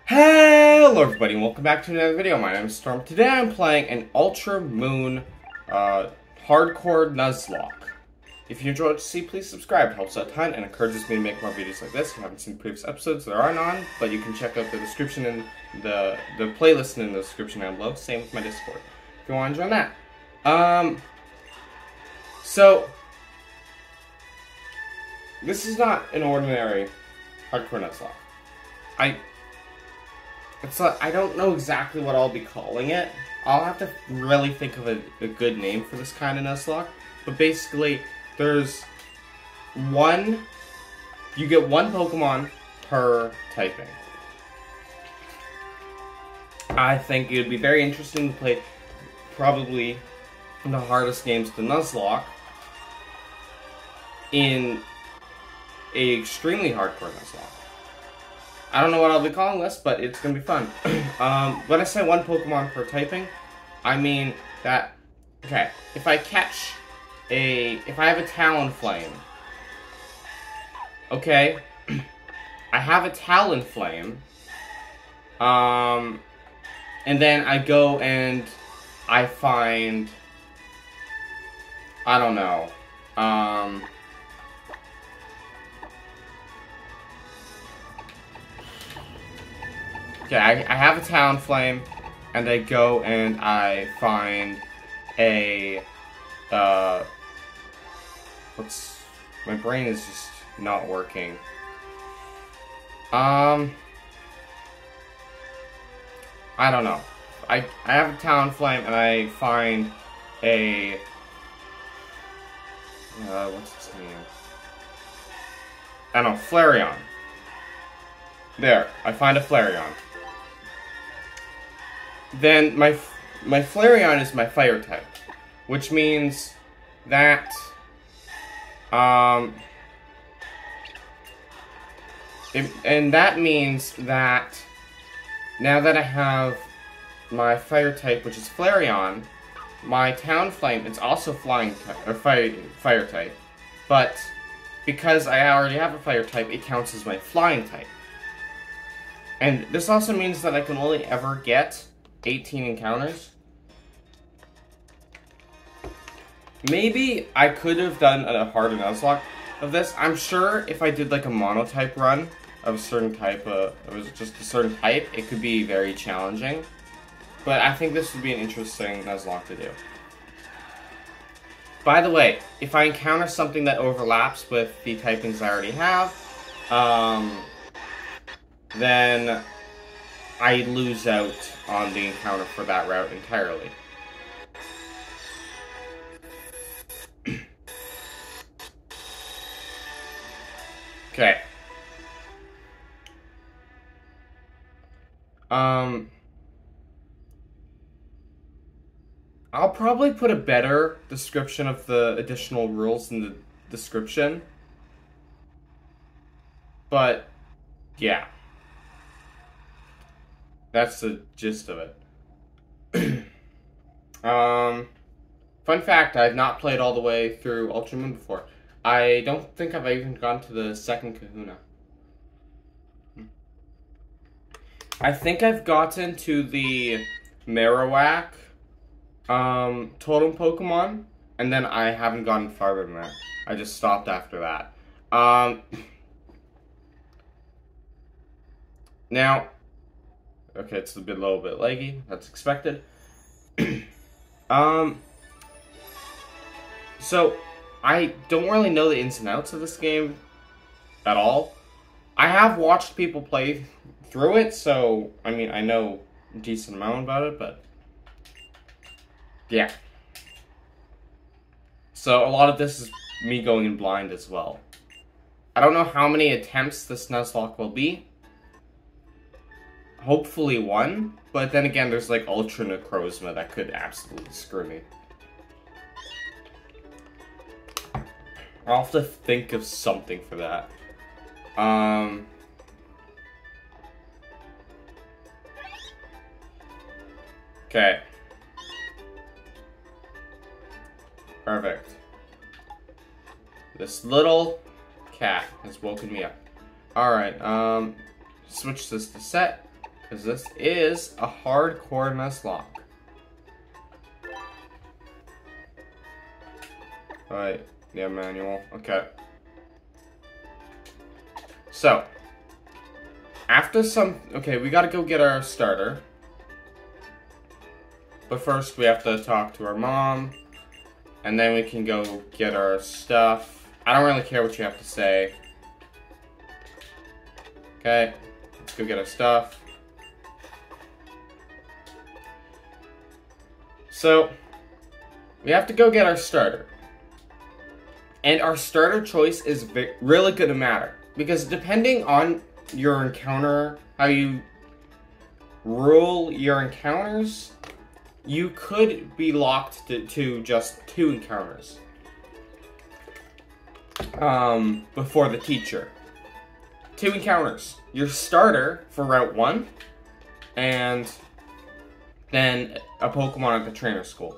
Hello everybody and welcome back to another video. My name is Storm. Today I'm playing an Ultra Moon hardcore Nuzlocke. If you enjoyed what you see, please subscribe. It helps out a ton and encourages me to make more videos like this. If you haven't seen previous episodes, there are none, but you can check out the description and the playlist in the description down below. Same with my Discord if you want to join that. So this is not an ordinary hardcore Nuzlocke. I don't know exactly what I'll be calling it. I'll have to really think of a good name for this kind of Nuzlocke. But basically, you get one Pokemon per typing. I think it would be very interesting to play probably the hardest games to Nuzlocke in a extremely hardcore Nuzlocke. I don't know what I'll be calling this, but it's gonna be fun. When I say one Pokemon per typing, I mean that, okay, if I have a Talonflame, okay, I have a Talonflame, and then I go and I find, I don't know, okay, I have a Talonflame, and I go and I find a, my brain is just not working. I don't know. I have a Talonflame, and I find a, what's his name? I don't know, Flareon. There, I find a Flareon. Then my Flareon is my fire type, which means that that means that now that I have my fire type, which is Flareon, my Talonflame, it's also flying type or fire type, but because I already have a fire type, it counts as my flying type. And this also means that I can only ever get 18 encounters. Maybe I could have done a harder Nuzlocke of this. I'm sure if I did like a monotype run of a certain type, it was just a certain type, it could be very challenging. But I think this would be an interesting Nuzlocke to do. By the way, if I encounter something that overlaps with the typings I already have, then I lose out on the encounter for that route entirely. Okay. I'll probably put a better description of the additional rules in the description. But, yeah. That's the gist of it. Fun fact, I've not played all the way through Ultra Moon before. I don't think I've even gone to the second kahuna. I think I've gotten to the Marowak totem Pokemon, and then I haven't gotten farther than that. I just stopped after that. Now, okay, it's a little bit laggy. That's expected. So, I don't really know the ins and outs of this game at all. I have watched people play through it, so, I mean, I know a decent amount about it, but yeah. So, a lot of this is me going in blind as well. I don't know how many attempts this Nuzlocke will be. Hopefully one, but then again, there's like Ultra Necrozma that could absolutely screw me. I'll have to think of something for that. Okay. Perfect. This little cat has woken me up. Alright, switch this to set. Because this is a hardcore Nuzlocke. Alright, yeah, manual. Okay. So, after okay, we gotta go get our starter. But first, we have to talk to our mom. And then we can go get our stuff. I don't really care what you have to say. Okay, let's go get our stuff. So, we have to go get our starter. And our starter choice is really going to matter. Because depending on your encounter, how you rule your encounters, you could be locked to just 2 encounters. Before the teacher. 2 encounters. Your starter for Route 1, and then a Pokemon at the trainer school.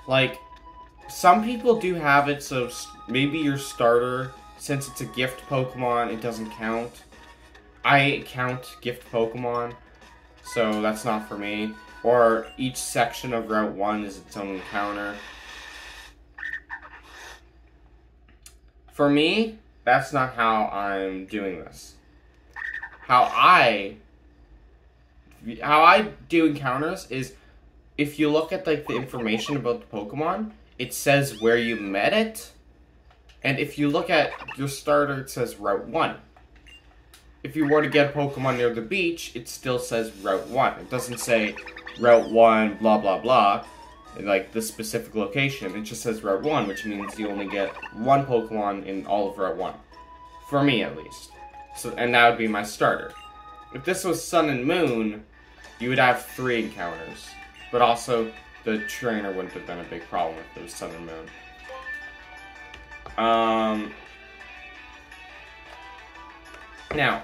Like, some people do have it, so maybe your starter, since it's a gift Pokemon, it doesn't count. I count gift Pokemon, so that's not for me. Or each section of Route 1 is its own encounter. For me, that's not how I'm doing this. How I do encounters is, if you look at like the information about the Pokemon, it says where you met it. And if you look at your starter, it says Route 1. If you were to get a Pokemon near the beach, it still says Route 1. It doesn't say Route 1, blah, blah, blah, like the specific location. It just says Route 1, which means you only get 1 Pokemon in all of Route 1. For me, at least. So, and that would be my starter. If this was Sun and Moon, you would have 3 encounters. But also, the trainer wouldn't have been a big problem if it was Sun and Moon. Now,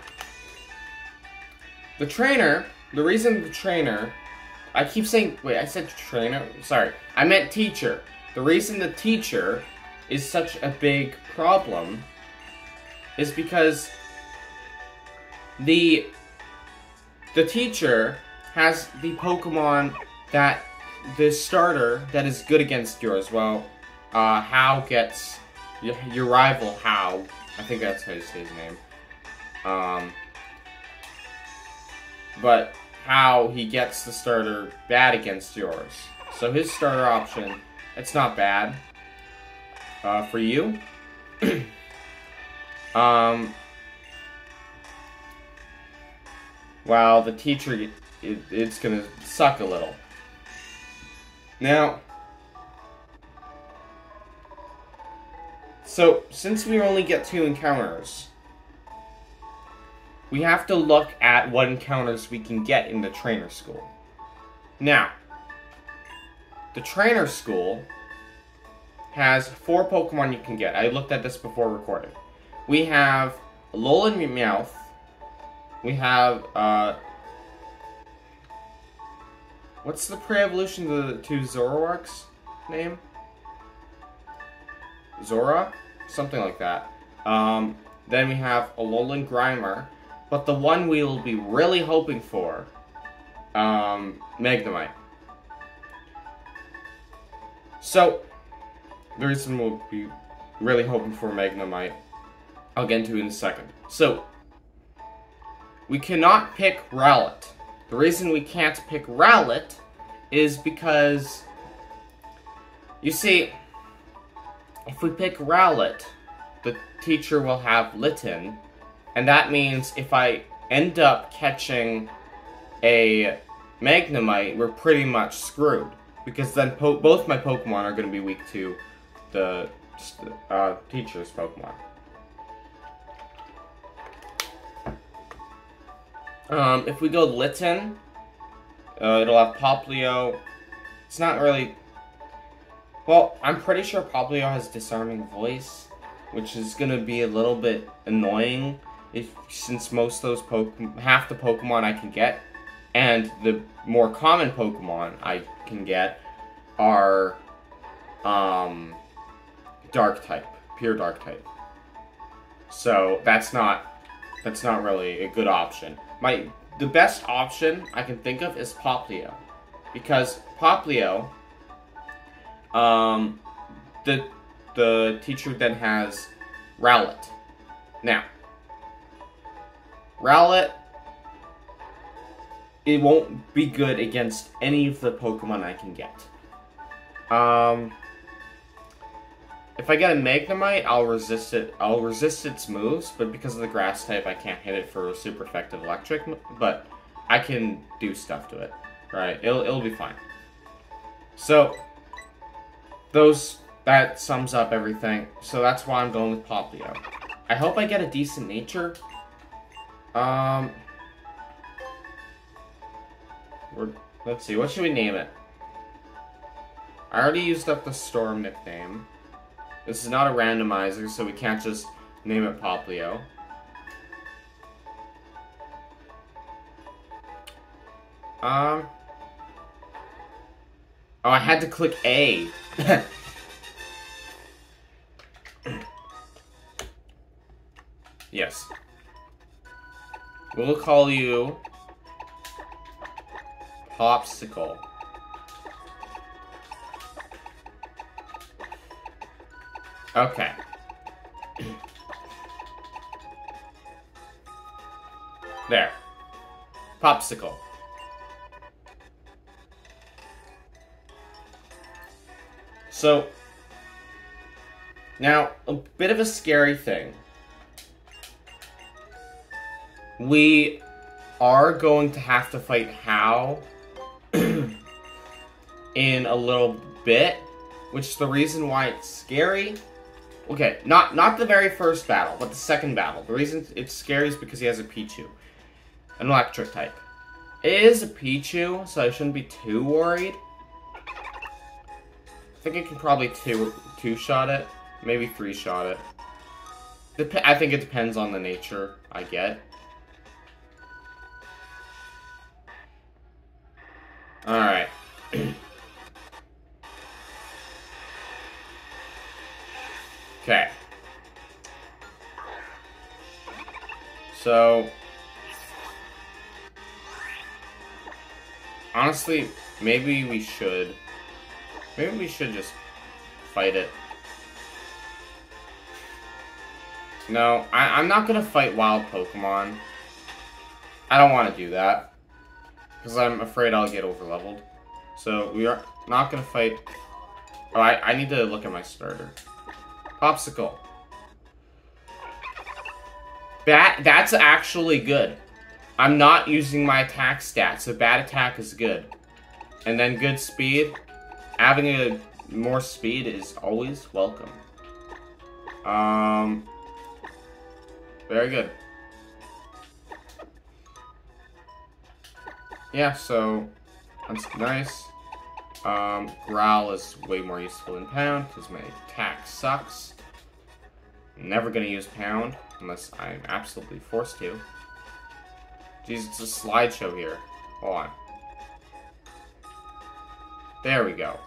the trainer, the reason the trainer, I keep saying, wait, I said trainer? Sorry, I meant teacher. The reason the teacher is such a big problem is because the teacher has the Pokemon that the starter that is good against yours. Well, How gets your rival How. I think that's how you say his name. But How he gets the starter bad against yours. So his starter option, it's not bad for you. While the teacher, it's gonna suck a little. Now, so since we only get 2 encounters, we have to look at what encounters we can get in the trainer school. Now, the trainer school has 4 Pokemon you can get. I looked at this before recording. We have Alolan Meowth. We have, what's the pre-evolution to Zoroark's name? Zora? Something like that. Then we have Alolan Grimer. But the one we will be really hoping for, Magnemite. So, the reason we'll be really hoping for Magnemite, I'll get into in a second. So, we cannot pick Rowlet. The reason we can't pick Rowlet is because, you see, if we pick Rowlet, the teacher will have Litten, and that means if I end up catching a Magnemite, we're pretty much screwed. Because then both my Pokemon are going to be weak to the teacher's Pokemon. If we go Litten, it'll have Popplio. It's not really... Well, I'm pretty sure Popplio has Disarming Voice, which is going to be a little bit annoying since most of those half the Pokemon I can get, and the more common Pokemon I can get are Dark type, pure Dark type. So that's not really a good option. The best option I can think of is Popplio, because Popplio, the teacher then has Rowlet. Now, Rowlet, it won't be good against any of the Pokemon I can get. If I get a Magnemite, I'll resist it. I'll resist its moves, but because of the Grass type, I can't hit it for a super effective Electric. But I can do stuff to it, right? It'll be fine. So that sums up everything. So that's why I'm going with Popplio. I hope I get a decent nature. Let's see. What should we name it? I already used up the Storm nickname. This is not a randomizer, so we can't just name it Popplio. Oh, I had to click A. Yes. We'll call you Popsicle. Okay. There. Popsicle. So, now, a bit of a scary thing. We are going to have to fight Hao in a little bit, which is the reason why it's scary. Okay, not the very first battle, but the second battle. The reason it's scary is because he has a Pichu. An electric type. It is a Pichu, so I shouldn't be too worried. I think I can probably two-shot it. Maybe three-shot it. I think it depends on the nature I get. Alright. Okay. So, honestly, maybe we should just fight it. No, I'm not gonna fight wild Pokemon. I don't want to do that, because I'm afraid I'll get overleveled. So, we are not gonna fight... Oh, I need to look at my starter. Popsicle. That's actually good. I'm not using my attack stats, so bad attack is good. And then good speed. Having more speed is always welcome. Very good. Yeah, so that's nice. Growl is way more useful than Pound, because my attack sucks. Never gonna use Pound, unless I'm absolutely forced to. Jeez, it's a slideshow here. Hold on. There we go.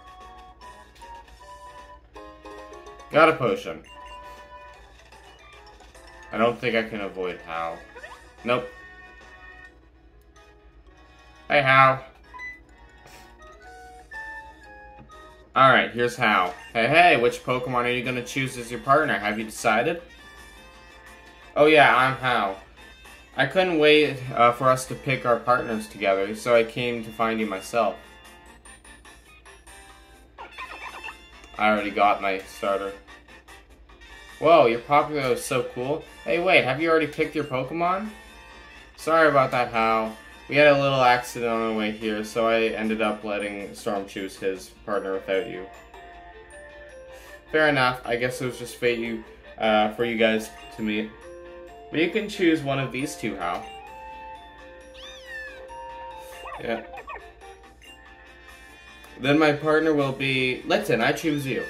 Got a potion. I don't think I can avoid Hao. Nope. Hey, Hao. Alright, here's Hao. Hey, which Pokemon are you gonna choose as your partner? Have you decided? Oh yeah, I'm Hao. I couldn't wait for us to pick our partners together, so I came to find you myself. I already got my starter. Whoa, your Popplio is so cool. Hey, wait, have you already picked your Pokemon? Sorry about that, Hao. We had a little accident on the way here, so I ended up letting Storm choose his partner without you. Fair enough. I guess it was just fate for you guys to meet. But you can choose one of these two, Hao. Yeah. Then my partner will be... Litten, I choose you.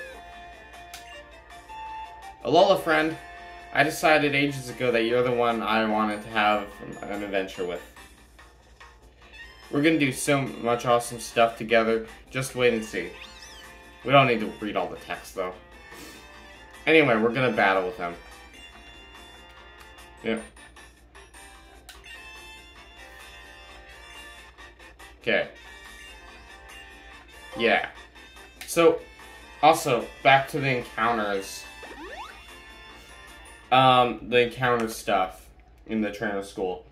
Alola, friend. I decided ages ago that you're the one I wanted to have an adventure with. We're gonna do so much awesome stuff together. Just wait and see. We don't need to read all the text, though. Anyway, we're gonna battle with him. Yep. Okay. Yeah. So, also, back to the encounters. The encounter stuff in the trainer school.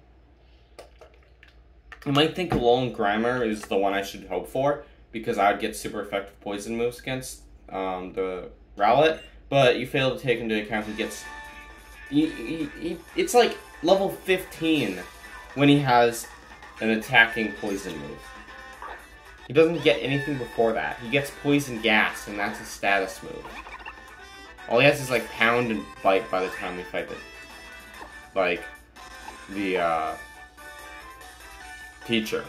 You might think Alolan Grimer is the one I should hope for, because I would get super effective poison moves against the Rowlet, but you fail to take into account he gets... it's like level 15 when he has an attacking poison move. He doesn't get anything before that. He gets poison gas, and that's a status move. All he has is like pound and bite by the time we fight the teacher.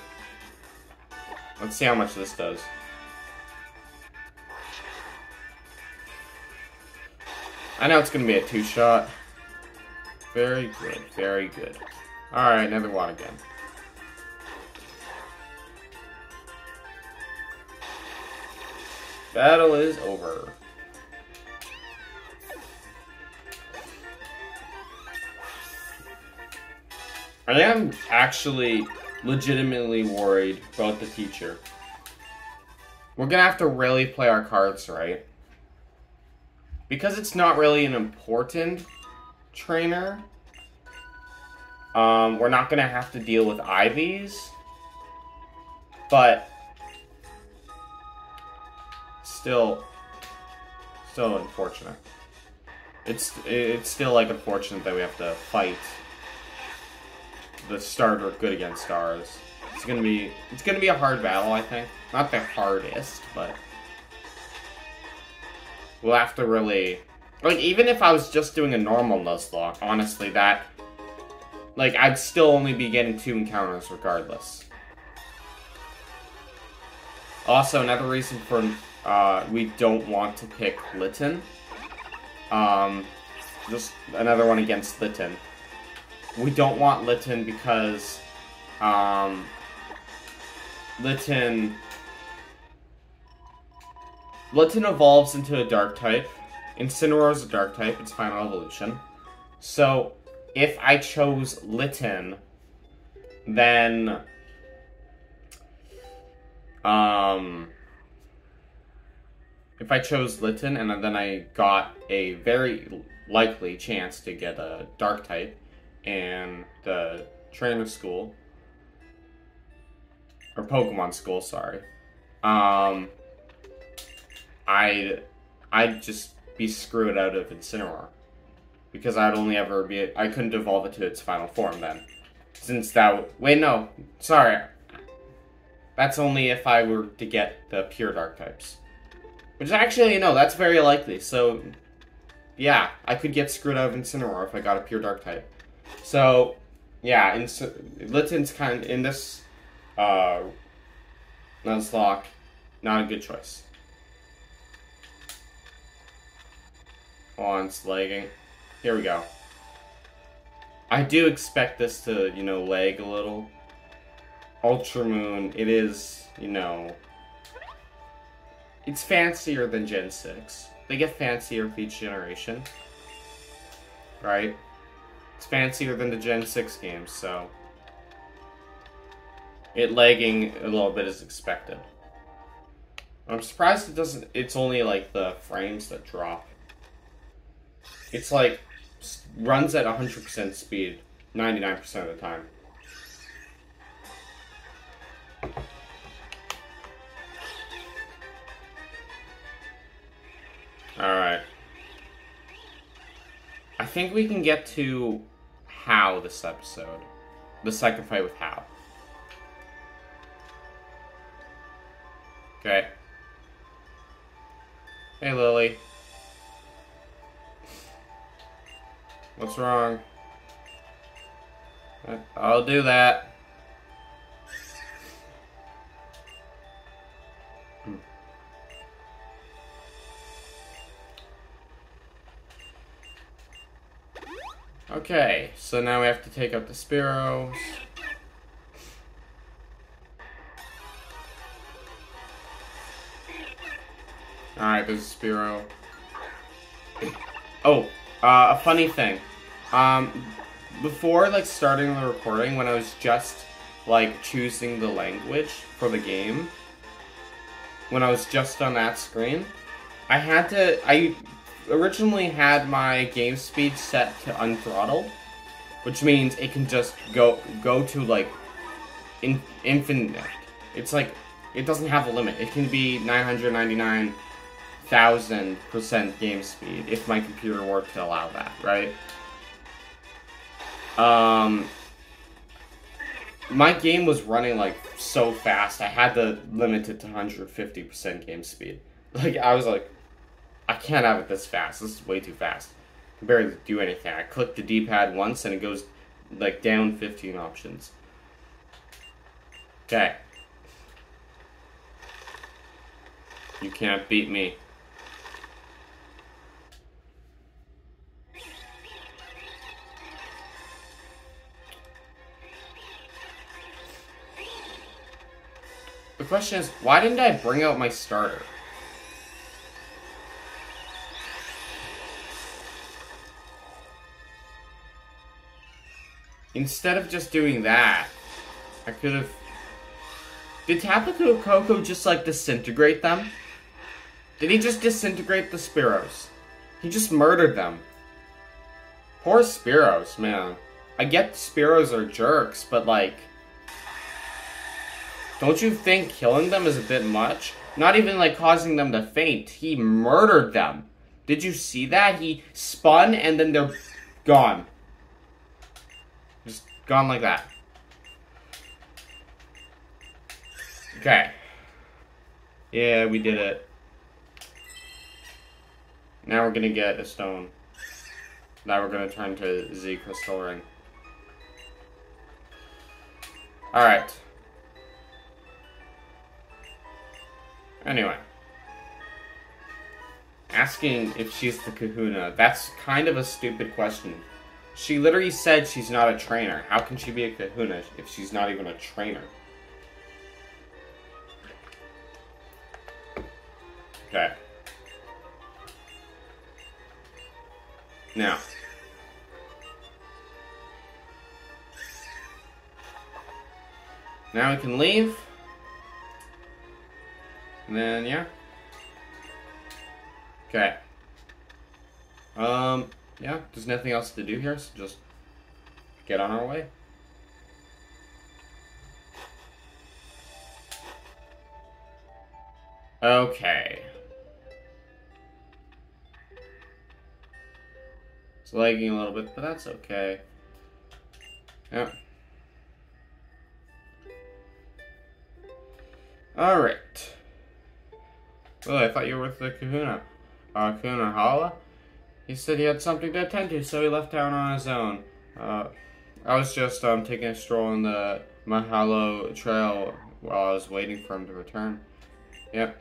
Let's see how much this does. I know it's gonna be a 2-shot. Very good, very good. Alright, another one again. Battle is over. I am actually legitimately worried about the teacher. We're gonna have to really play our cards right. Because it's not really an important trainer, we're not gonna have to deal with IVs, but still unfortunate. It's still like unfortunate that we have to fight the starter good against stars. It's gonna be a hard battle, I think. Not the hardest, but we'll have to really, like, even if I was just doing a normal Nuzlocke, honestly, that, like, I'd still only be getting 2 encounters regardless. Also, another reason for we don't want to pick Litten. Just another one against Litten. We don't want Litten because Litten evolves into a dark type. Incineroar is a dark type, its final evolution. So, if I chose Litten, then if I chose Litten and then I got a very likely chance to get a dark type in the trainer school, or Pokemon school, sorry, I'd just be screwed out of Incineroar. Because I'd only ever be, I couldn't evolve it to its final form then. Since that, wait, no, sorry. That's only if I were to get the pure dark types. Which actually, no, that's very likely. So, yeah, I could get screwed out of Incineroar if I got a pure dark type. So, yeah, Litten's kind of, in this Nuzlocke, not a good choice. Hold on, it's lagging. Here we go. I do expect this to, you know, lag a little. Ultra Moon, it is, you know, it's fancier than Gen 6. They get fancier with each generation. Right? It's fancier than the Gen 6 games, so it lagging a little bit is expected. I'm surprised it doesn't, it's only like the frames that drop. It's like, runs at 100% speed 99% of the time. Alright. I think we can get to How this episode. The second fight with How. Okay. Hey, Lily. What's wrong? I'll do that. Okay, so now we have to take out the Spearows. Alright, there's a Spearow. Oh, a funny thing. before, like, starting the recording, when I was just, like, choosing the language for the game, when I was just on that screen, I originally had my game speed set to unthrottled, which means it can just go to, like, infinite. It's like, it doesn't have a limit. It can be 999,000% game speed if my computer were to allow that, right? My game was running, like, so fast, I had to limit it to 150% game speed. Like, I was like, I can't have it this fast. This is way too fast. I can barely do anything. I click the D-pad once and it goes, like, down 15 options. Okay. You can't beat me. The question is, why didn't I bring out my starter? Instead of just doing that, I could have... Did Tapu Koko just, like, disintegrate them? Did he just disintegrate the Spearows? He just murdered them. Poor Spearows, man. I get Spearows are jerks, but, like... Don't you think killing them is a bit much? Not even, like, causing them to faint. He murdered them. Did you see that? He spun and then they're gone. Just gone like that. Okay. Yeah, we did it. Now we're gonna get a stone. Now we're gonna turn to Z Crystal Ring. Alright. Anyway. Asking if she's the kahuna. That's kind of a stupid question. She literally said she's not a trainer. How can she be a kahuna if she's not even a trainer? Okay. Now. Now we can leave. And then, yeah. Okay. Yeah, there's nothing else to do here, so just get on our way. Okay. It's lagging a little bit, but that's okay. Yeah. Alright. Well, I thought you were with the kahuna. Kahuna Hala? He said he had something to attend to, so he left town on his own. I was just taking a stroll on the Mahalo Trail while I was waiting for him to return. Yep.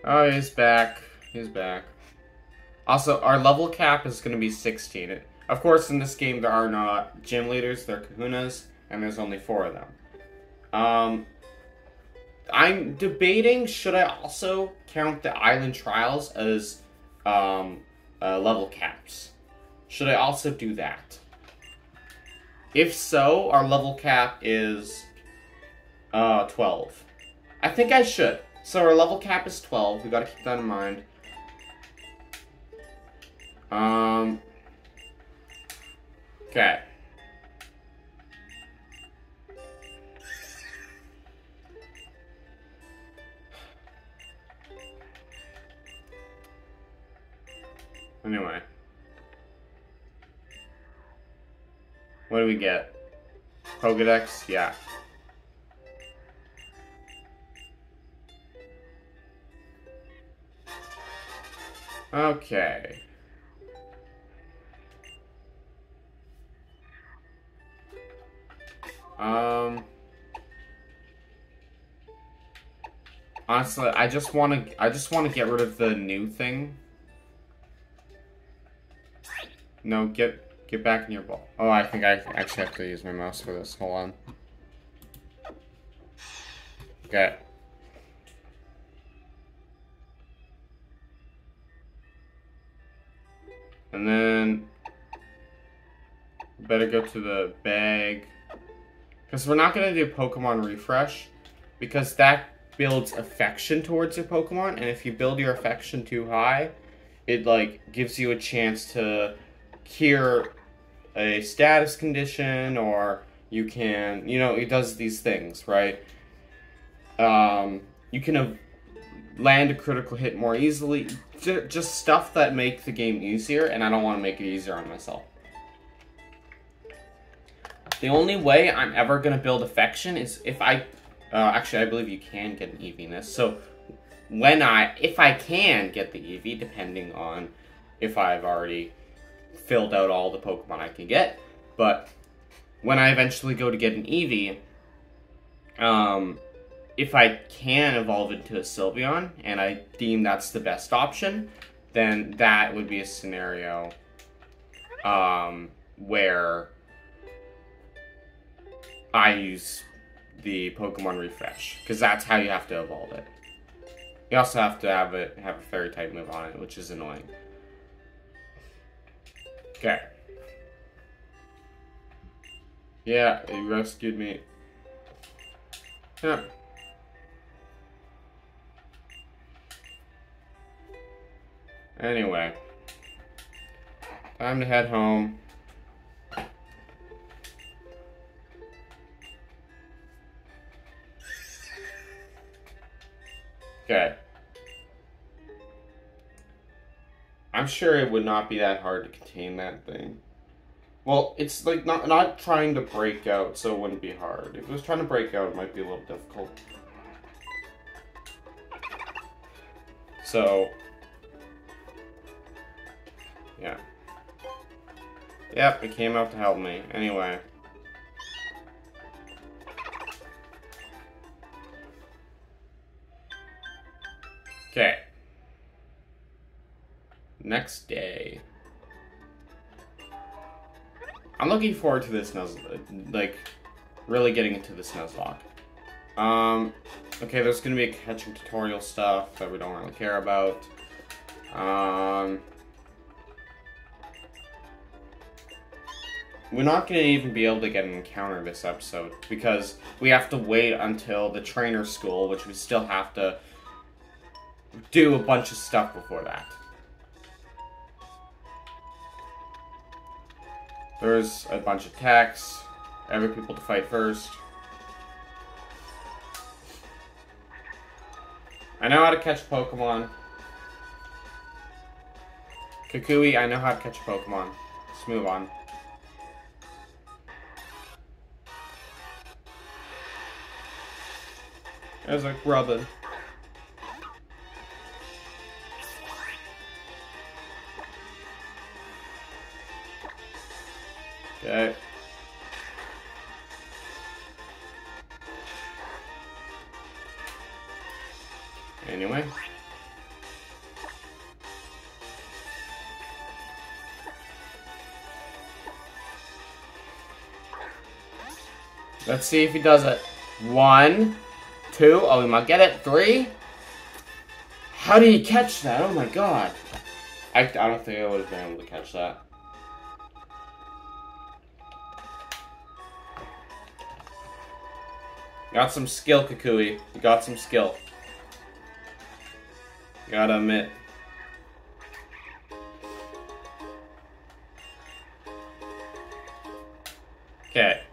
Oh, he's back. He's back. Also, our level cap is going to be 16. Of course, in this game, there are not gym leaders. They're kahunas, and there's only 4 of them. I'm debating, should I also count the island trials as level caps? Should I also do that? If so, our level cap is 12. I think I should. So our level cap is 12. We gotta keep that in mind. Okay. Anyway. What do we get? Pokedex? Yeah. Okay. Honestly, I just want to get rid of the new thing. No, get back in your ball. Oh, I think I actually have to use my mouse for this. Hold on. Okay. And then better go to the bag. Because we're not going to do Pokemon refresh. Because that builds affection towards your Pokemon. And if you build your affection too high, it like gives you a chance to cure a status condition, or you can, you know, it does these things, right? You can land a critical hit more easily. Just stuff that make the game easier, and I don't want to make it easier on myself. The only way I'm ever going to build affection is if I... actually, I believe you can get an EV-ness. So, if I can get the EV, depending on if I've already filled out all the Pokemon I can get. But, when I eventually go to get an EV, if I can evolve into a Sylveon, and I deem that's the best option, then that would be a scenario where I use the Pokemon refresh, because that's how you have to evolve it. You also have to have a fairy type move on it, which is annoying. Okay. Yeah, you rescued me. Yeah. Anyway, time to head home. Okay. I'm sure it would not be that hard to contain that thing. Well, it's like not trying to break out, so it wouldn't be hard. If it was trying to break out, it might be a little difficult. So, yeah. Yep, it came out to help me. Anyway. Okay. Next day. I'm looking forward to this Nuzlocke, like, really getting into this Nuzlocke. Okay, there's gonna be a catching tutorial stuff that we don't really care about. We're not gonna even be able to get an encounter this episode, because we have to wait until the trainer school, which we still have to do a bunch of stuff before that. There's a bunch of attacks, every people to fight first. I know how to catch Pokemon. Kukui, I know how to catch a Pokemon. Let's move on. There's like rubbing. Okay. Anyway. Let's see if he does it. 1, 2, oh, we might get it. 3. How did he catch that? Oh my god. I don't think I would have been able to catch that. Got some skill, Kukui. You got some skill. Gotta admit. Okay.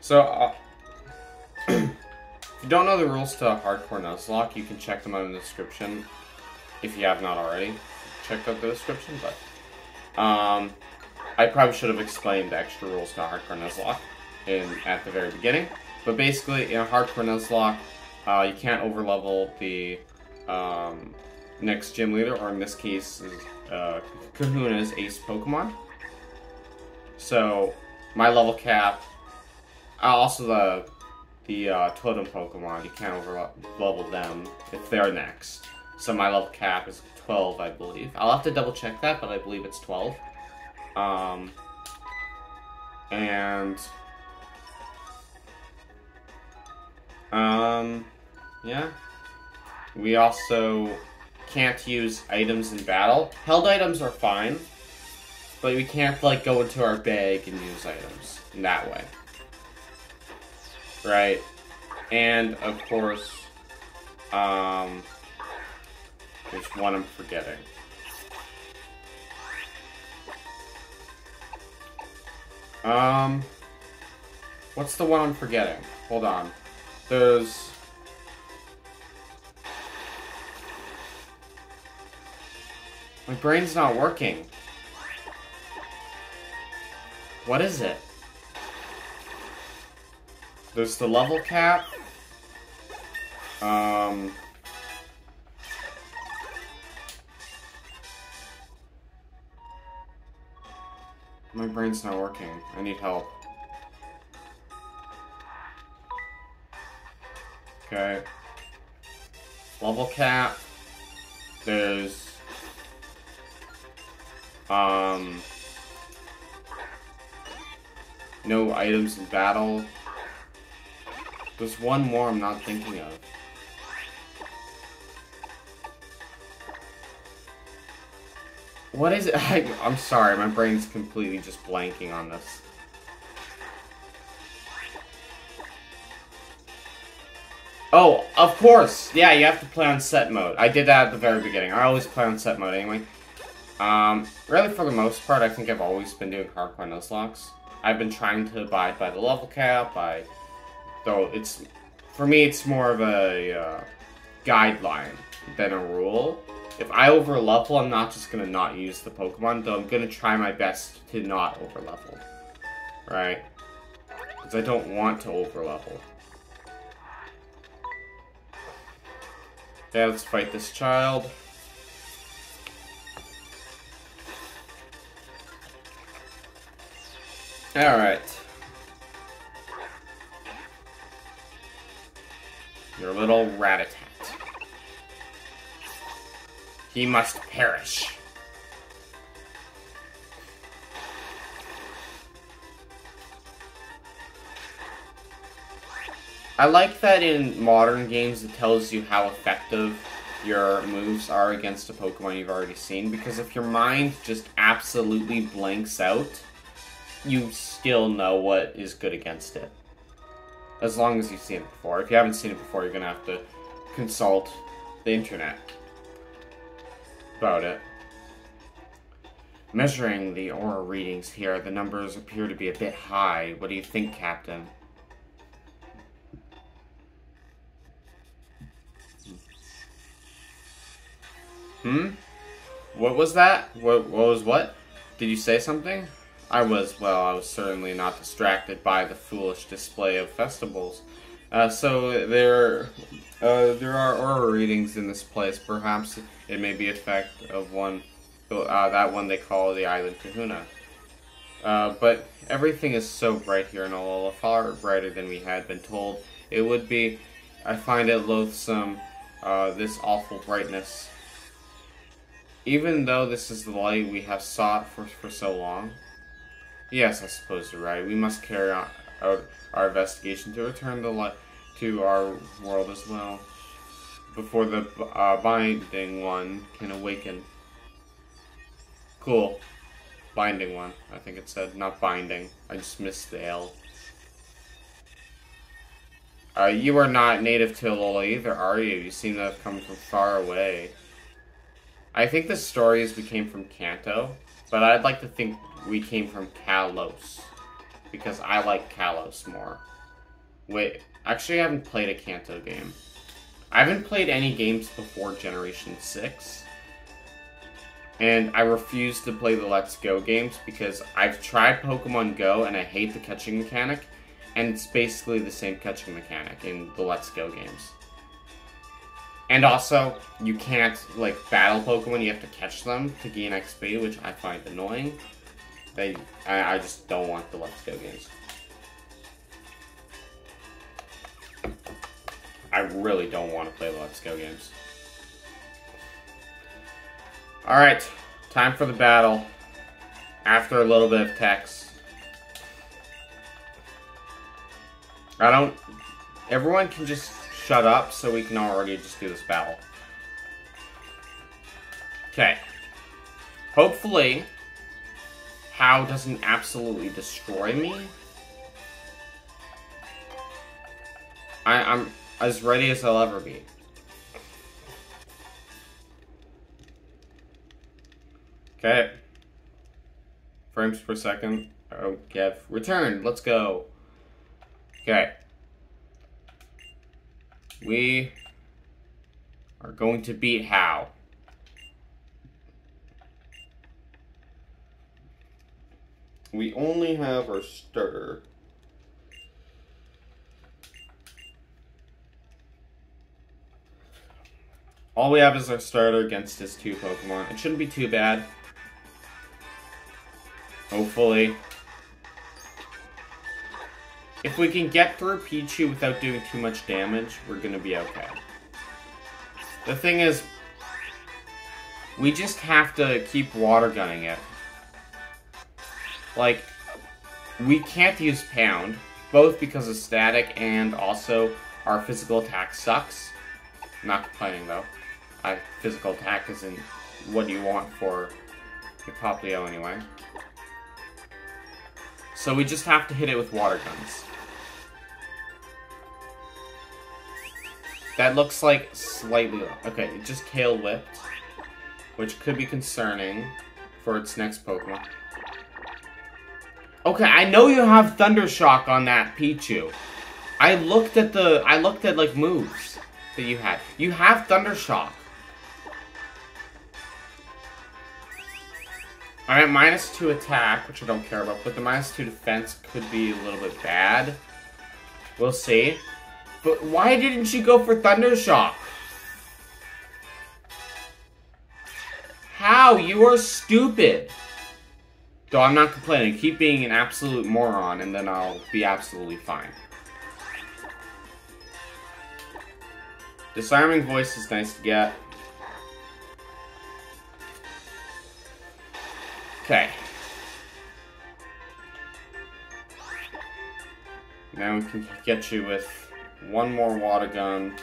So, if you don't know the rules to Hardcore Nuzlocke, you can check them out in the description. If you have not already, check out the description, but I probably should have explained the extra rules to Hardcore Nuzlocke at the very beginning. But basically, in a Hardcore Nuzlocke, you can't overlevel the next gym leader, or in this case, Kahuna's ace Pokemon. So, my level cap, also the totem Pokemon, you can't overlevel them if they're next. So my level cap is 12, I believe. I'll have to double check that, but I believe it's 12. Yeah. We also can't use items in battle. Held items are fine. but we can't, like, go into our bag and use items in that way. Right? And, of course, there's one I'm forgetting. What's the one I'm forgetting? Hold on. There's... My brain's not working. What is it? There's the level cap. My brain's not working. I need help. Okay. Level cap. There's... no items in battle. There's one more I'm not thinking of. What is it? I'm sorry, my brain's completely just blanking on this. Oh, of course! Yeah, you have to play on set mode. I did that at the very beginning. I always play on set mode anyway. Really, for the most part, I think I've always been doing hardcore Nuzlocks. I've been trying to abide by the level cap, though it's, for me, it's more of a guideline than a rule. If I overlevel, I'm not just gonna not use the Pokemon, though I'm gonna try my best to not overlevel. Right? Because I don't want to overlevel. Yeah, let's fight this child. Alright. Your little rat-a-tat. He must perish. I like that in modern games it tells you how effective your moves are against a Pokemon you've already seen, because if your mind just absolutely blanks out, you still know what is good against it. As long as you've seen it before. If you haven't seen it before, you're gonna have to consult the internet about it. Measuring the aura readings here, the numbers appear to be a bit high. What do you think, Captain? What was that? What was what? Did you say something? I was certainly not distracted by the foolish display of festivals. So there are aura readings in this place. Perhaps it may be effect of one, that one they call the Island Kahuna. But everything is so bright here in Alola, far brighter than we had been told it would be. I find it loathsome, this awful brightness. Even though this is the light we have sought for so long. Yes, I suppose you're right. We must carry out our investigation to return the light to our world as well, before the binding one can awaken. Cool. Binding one, I think it said, not binding. I just missed the L. You are not native to Alola either, are you? You seem to have come from far away. I think the story is we came from Kanto, but I'd like to think we came from Kalos, because I like Kalos more. Wait, actually I haven't played a Kanto game. I haven't played any games before Generation 6, and I refuse to play the Let's Go games because I've tried Pokemon Go and I hate the catching mechanic, and it's basically the same catching mechanic in the Let's Go games. And also, you can't, like, battle Pokemon, you have to catch them to gain XP, which I find annoying. I just don't want the Let's Go games. I really don't want to play the Let's Go games. Alright, time for the battle. After a little bit of text. Everyone can just shut up so we can already just do this battle. Okay. Hopefully, How doesn't absolutely destroy me. I'm as ready as I'll ever be. Okay. Frames per second. Oh, yeah. Return. Let's go. Okay. We are going to beat How. We only have our starter. All we have is our starter against his 2 Pokemon. It shouldn't be too bad. Hopefully. If we can get through Pichu without doing too much damage, we're gonna be okay. The thing is, we just have to keep water gunning it. Like, we can't use Pound, both because of static and also our physical attack sucks. I'm not complaining though. Physical attack isn't what you want for your Popplio anyway. So we just have to hit it with water guns. That looks like slightly... Okay, it just tail whipped, which could be concerning for its next Pokemon. Okay, I know you have Thunder Shock on that Pichu. I looked at like moves that you had. You have Thunder Shock. I'm at -2 attack, which I don't care about, but the -2 defense could be a little bit bad. We'll see. But why didn't you go for Thunder Shock? How? You are stupid. Though I'm not complaining. Keep being an absolute moron, and then I'll be absolutely fine. Disarming Voice is nice to get. Okay. Now we can get you with one more water gun.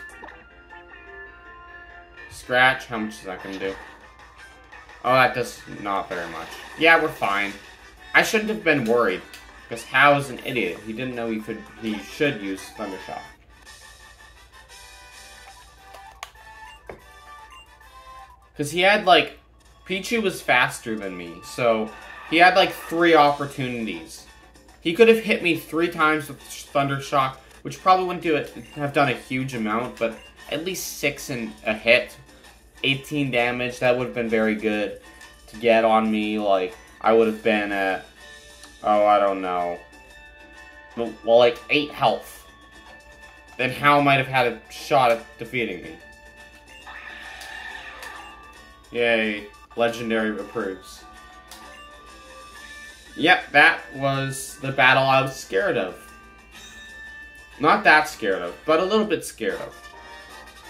Scratch, how much is that gonna do? Oh, that does not very much. Yeah, we're fine. I shouldn't have been worried, because How is an idiot. He didn't know he should use Thunder Shock. Because he had, like, Pichu was faster than me, so he had, like, 3 opportunities. He could have hit me 3 times with Thunder Shock, which probably wouldn't have done a huge amount, but at least 6 in a hit. 18 damage, that would have been very good to get on me. Like, I would have been at, oh, I don't know, well, like 8 health. Then How might have had a shot at defeating me. Yay, Legendary approves. Yep, that was the battle I was scared of. Not that scared of, but a little bit scared of.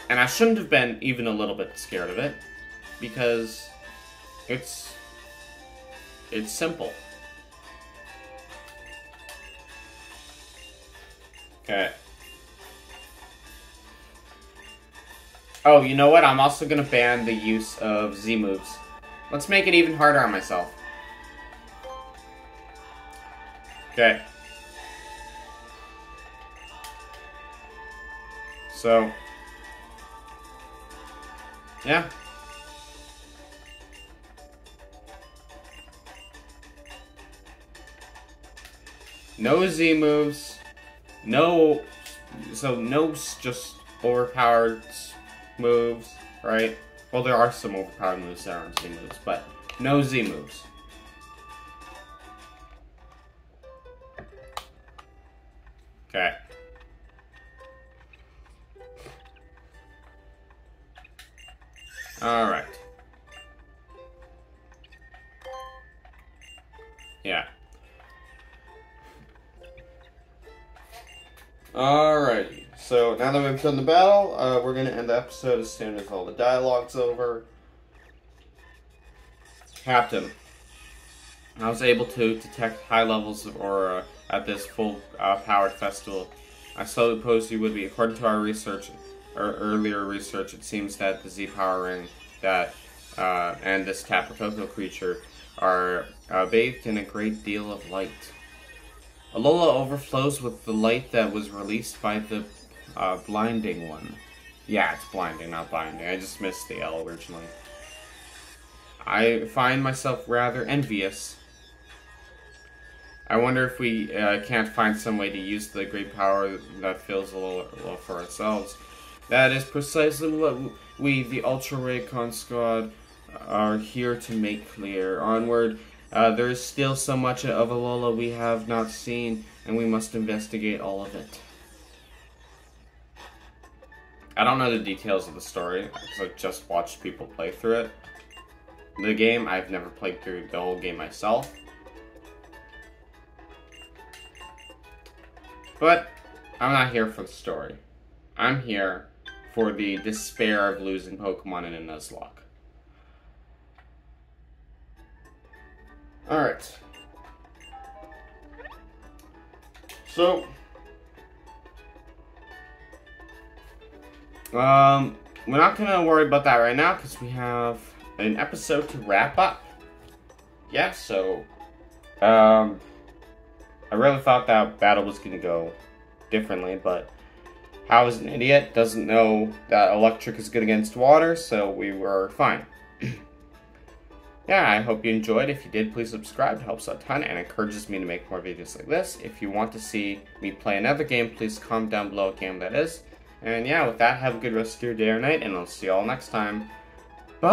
And I shouldn't have been even a little bit scared of it, because it's simple. Okay. Oh, you know what? I'm also gonna ban the use of Z moves. Let's make it even harder on myself. Okay. So, yeah. No Z moves. No, so no just overpowered moves, right? Well, there are some overpowered moves that aren't Z moves, but no Z moves. Okay. Alright. Yeah. Alrighty. So, now that we've done the battle, we're going to end the episode as soon as all the dialogue's over. Captain. I was able to detect high levels of aura at this full-powered festival. I slowly supposed you would be. According to our research, or earlier research, it seems that the Z-Power ring that and this Tapatoko creature are bathed in a great deal of light. Alola overflows with the light that was released by the blinding one. Yeah, it's blinding, not binding. I just missed the L originally. I find myself rather envious. I wonder if we can't find some way to use the great power that fills Alola for ourselves. That is precisely what we, the Ultra Raycon squad, are here to make clear. Onward, there is still so much of Alola we have not seen, and we must investigate all of it. I don't know the details of the story, because I've just watched people play through it. The game, I've never played through the whole game myself. But, I'm not here for the story. I'm here for the despair of losing Pokemon in a Nuzlocke. Alright. So, we're not gonna worry about that right now because we have an episode to wrap up. Yeah, so, I really thought that battle was gonna go differently, but Hal is an idiot, doesn't know that electric is good against water, so we were fine. Yeah, I hope you enjoyed. If you did, please subscribe. It helps a ton and encourages me to make more videos like this. If you want to see me play another game, please comment down below what game that is. And yeah, with that, have a good rest of your day or night, and I'll see you all next time. Bye!